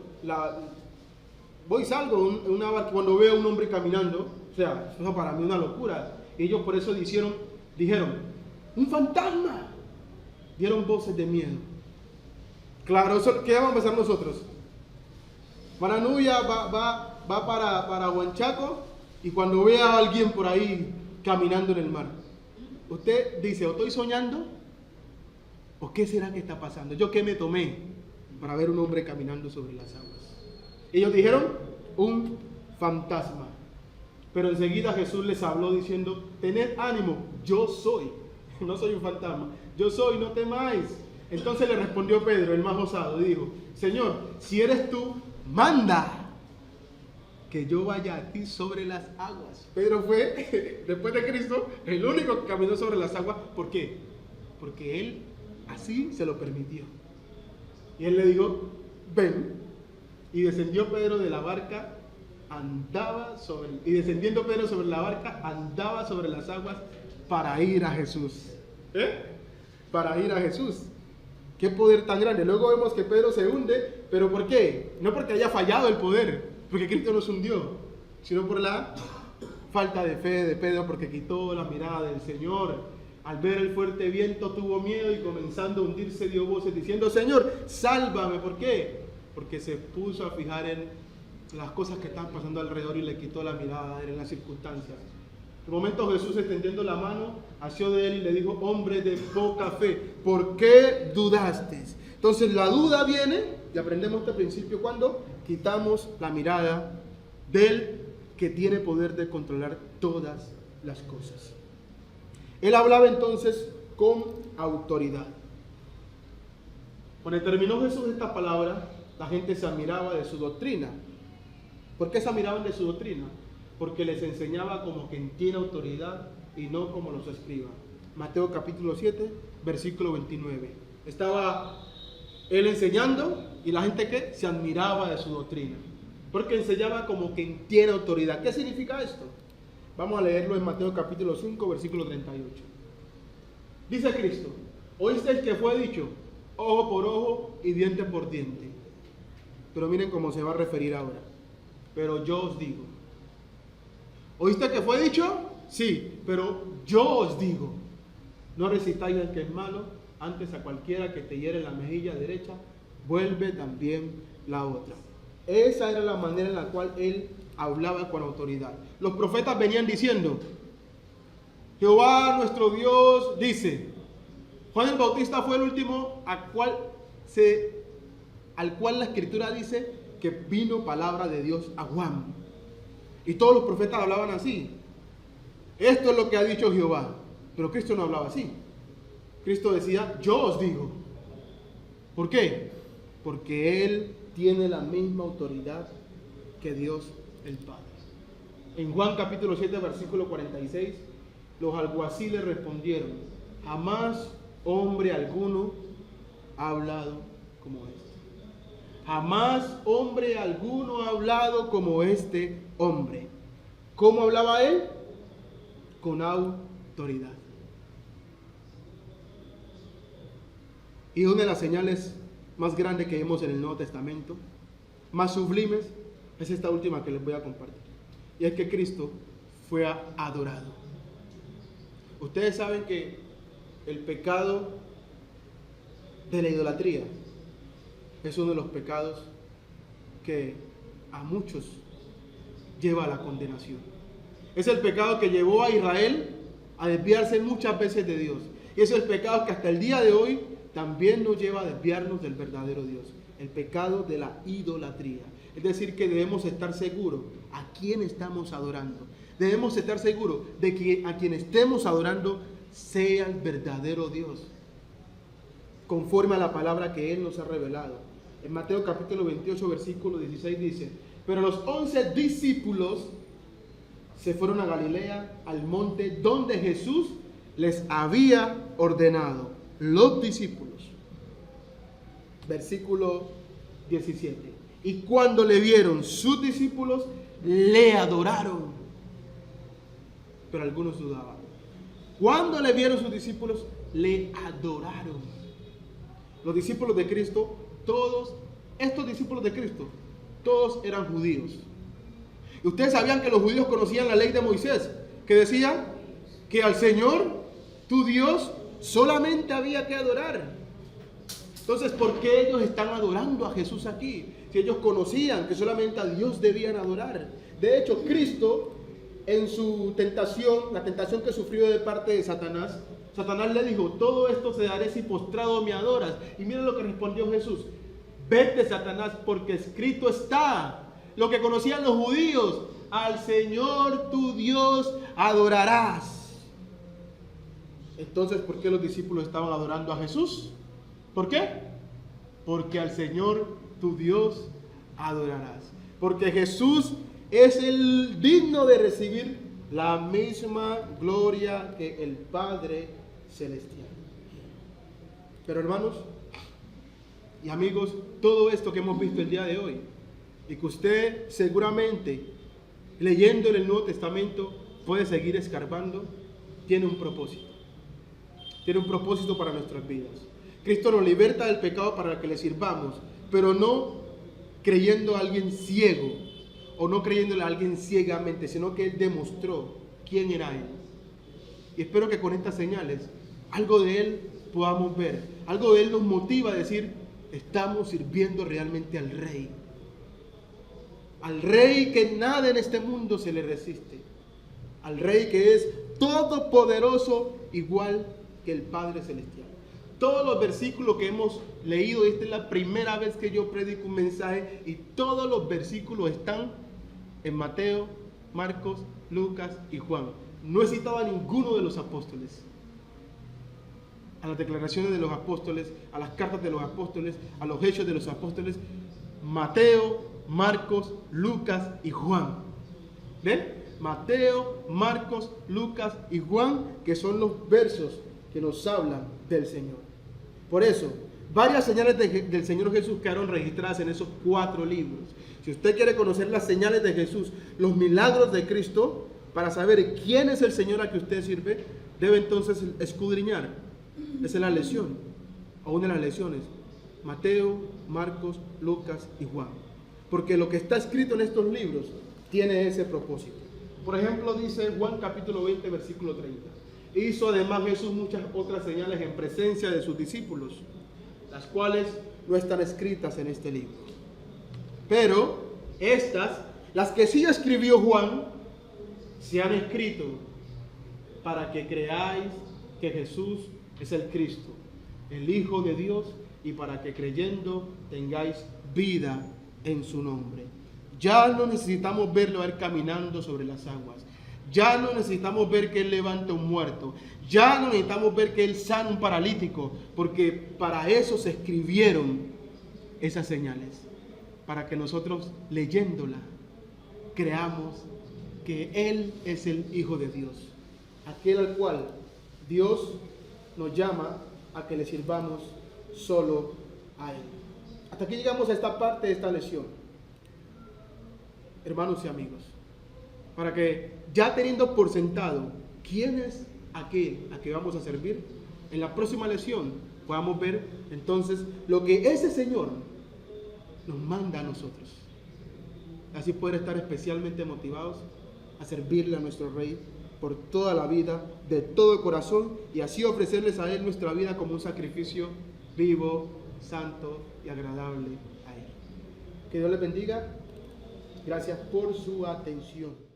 salgo en una barca cuando veo a un hombre caminando. O sea, eso para mí es una locura. Y ellos por eso dijeron, ¡un fantasma! Dieron voces de miedo. Claro, ¿qué vamos a empezar nosotros? Maranuya va para Huanchaco, y cuando ve a alguien por ahí caminando en el mar, usted dice, ¿o estoy soñando? ¿O qué será que está pasando? ¿Yo qué me tomé para ver un hombre caminando sobre las aguas? Ellos dijeron, un fantasma. Pero enseguida Jesús les habló diciendo, tened ánimo, yo soy. No soy un fantasma, yo soy, no temáis. Entonces le respondió Pedro, el más osado, y dijo, Señor, si eres tú, manda que yo vaya a ti sobre las aguas. Pedro fue, después de Cristo, el único que caminó sobre las aguas. ¿Por qué? Porque él así se lo permitió. Y él le dijo, ven. Y descendió Pedro de la barca, y descendiendo Pedro sobre la barca, andaba sobre las aguas para ir a Jesús. Para ir a Jesús. Qué poder tan grande. Luego vemos que Pedro se hunde, pero ¿por qué? No porque haya fallado el poder, porque Cristo no se hundió, sino por la falta de fe de Pedro, porque quitó la mirada del Señor. Al ver el fuerte viento tuvo miedo y comenzando a hundirse dio voces diciendo, Señor, sálvame. ¿Por qué? Porque se puso a fijar en las cosas que están pasando alrededor y le quitó la mirada en las circunstancias. En un momento Jesús, extendiendo la mano, asió de él y le dijo, hombre de poca fe, ¿por qué dudaste? Entonces la duda viene, y aprendemos este principio, cuando quitamos la mirada del que tiene poder de controlar todas las cosas. Él hablaba entonces con autoridad. Cuando terminó Jesús esta palabra, la gente se admiraba de su doctrina. ¿Por qué se admiraban de su doctrina? Porque les enseñaba como quien tiene autoridad y no como los escribas. Mateo capítulo 7, versículo 29. Estaba él enseñando y la gente que se admiraba de su doctrina. Porque enseñaba como quien tiene autoridad. ¿Qué significa esto? Vamos a leerlo en Mateo capítulo 5, versículo 38. Dice Cristo, oísteis que fue dicho, ojo por ojo y diente por diente. Pero miren cómo se va a referir ahora. Pero yo os digo. ¿Oíste que fue dicho? Sí, pero yo os digo, no resistáis al que es malo, antes a cualquiera que te hiere la mejilla derecha, vuelve también la otra. Esa era la manera en la cual él hablaba con autoridad. Los profetas venían diciendo, Jehová nuestro Dios dice. Juan el Bautista fue el último al cual la escritura dice que vino palabra de Dios a Juan. Y todos los profetas hablaban así. Esto es lo que ha dicho Jehová. Pero Cristo no hablaba así. Cristo decía, yo os digo. ¿Por qué? Porque Él tiene la misma autoridad que Dios el Padre. En Juan capítulo 7, versículo 46, los alguaciles respondieron, jamás hombre alguno ha hablado como este. Jamás hombre alguno ha hablado como este hombre. ¿Cómo hablaba él? Con autoridad. Y una de las señales más grandes que vemos en el Nuevo Testamento, más sublimes, es esta última que les voy a compartir. Y es que Cristo fue adorado. Ustedes saben que el pecado de la idolatría es uno de los pecados que a muchos lleva a la condenación. Es el pecado que llevó a Israel a desviarse muchas veces de Dios. Y es el pecado que hasta el día de hoy también nos lleva a desviarnos del verdadero Dios. El pecado de la idolatría. Es decir, que debemos estar seguros a quién estamos adorando. Debemos estar seguros de que a quien estemos adorando sea el verdadero Dios, conforme a la palabra que Él nos ha revelado. En Mateo capítulo 28, versículo 16 dice, pero los 11 discípulos se fueron a Galilea, al monte donde Jesús les había ordenado. Los discípulos. Versículo 17. Y cuando le vieron sus discípulos, le adoraron. Pero algunos dudaban. Cuando le vieron sus discípulos, le adoraron. Los discípulos de Cristo, todos, estos discípulos de Cristo, todos eran judíos. Y ustedes sabían que los judíos conocían la ley de Moisés, que decía que al Señor, tu Dios, solamente había que adorar. Entonces, ¿por qué ellos están adorando a Jesús aquí? Si ellos conocían que solamente a Dios debían adorar. De hecho, Cristo, en su tentación, la tentación que sufrió de parte de Satanás, Satanás le dijo, todo esto se daré si postrado me adoras. Y miren lo que respondió Jesús. Vete, Satanás, porque escrito está. Lo que conocían los judíos, al Señor tu Dios adorarás. Entonces, ¿por qué los discípulos estaban adorando a Jesús? ¿Por qué? Porque al Señor tu Dios adorarás. Porque Jesús es el digno de recibir la misma gloria que el Padre Celestial. Pero hermanos y amigos, todo esto que hemos visto el día de hoy, y que usted seguramente leyendo en el Nuevo Testamento puede seguir escarbando, tiene un propósito. Tiene un propósito para nuestras vidas. Cristo nos liberta del pecado para que le sirvamos, pero no creyendo a alguien ciego o no creyéndole a alguien ciegamente, sino que Él demostró quién era Él. Y espero que con estas señales algo de Él podamos ver, algo de Él nos motiva a decir, estamos sirviendo realmente al Rey que nada en este mundo se le resiste, al Rey que es todopoderoso igual que el Padre Celestial. Todos los versículos que hemos leído, esta es la primera vez que yo predico un mensaje y todos los versículos están en Mateo, Marcos, Lucas y Juan. No he citado a ninguno de los apóstoles. A las declaraciones de los apóstoles, a las cartas de los apóstoles, a los hechos de los apóstoles, Mateo, Marcos, Lucas y Juan. ¿Ven? Mateo, Marcos, Lucas y Juan, que son los versos que nos hablan del Señor. Por eso, varias señales del Señor Jesús quedaron registradas en esos 4 libros. Si usted quiere conocer las señales de Jesús, los milagros de Cristo, para saber quién es el Señor a que usted sirve, debe entonces escudriñar. Esa es la lección, o una de las lecciones. Mateo, Marcos, Lucas y Juan. Porque lo que está escrito en estos libros tiene ese propósito. Por ejemplo, dice Juan capítulo 20, versículo 30. Hizo además Jesús muchas otras señales en presencia de sus discípulos, las cuales no están escritas en este libro. Pero estas, las que sí escribió Juan, se han escrito para que creáis que Jesús es el Cristo, el Hijo de Dios, y para que creyendo tengáis vida en su nombre. Ya no necesitamos verlo a él caminando sobre las aguas. Ya no necesitamos ver que Él levanta un muerto. Ya no necesitamos ver que Él sana un paralítico. Porque para eso se escribieron esas señales. Para que nosotros leyéndola creamos que Él es el Hijo de Dios. Aquel al cual Dios nos llama a que le sirvamos solo a Él. Hasta aquí llegamos a esta parte de esta lección. Hermanos y amigos. Para que ya teniendo por sentado quién es aquel a que vamos a servir, en la próxima lección podamos ver entonces lo que ese Señor nos manda a nosotros. Así poder estar especialmente motivados a servirle a nuestro Rey por toda la vida, de todo el corazón, y así ofrecerles a Él nuestra vida como un sacrificio vivo, santo y agradable a Él. Que Dios les bendiga. Gracias por su atención.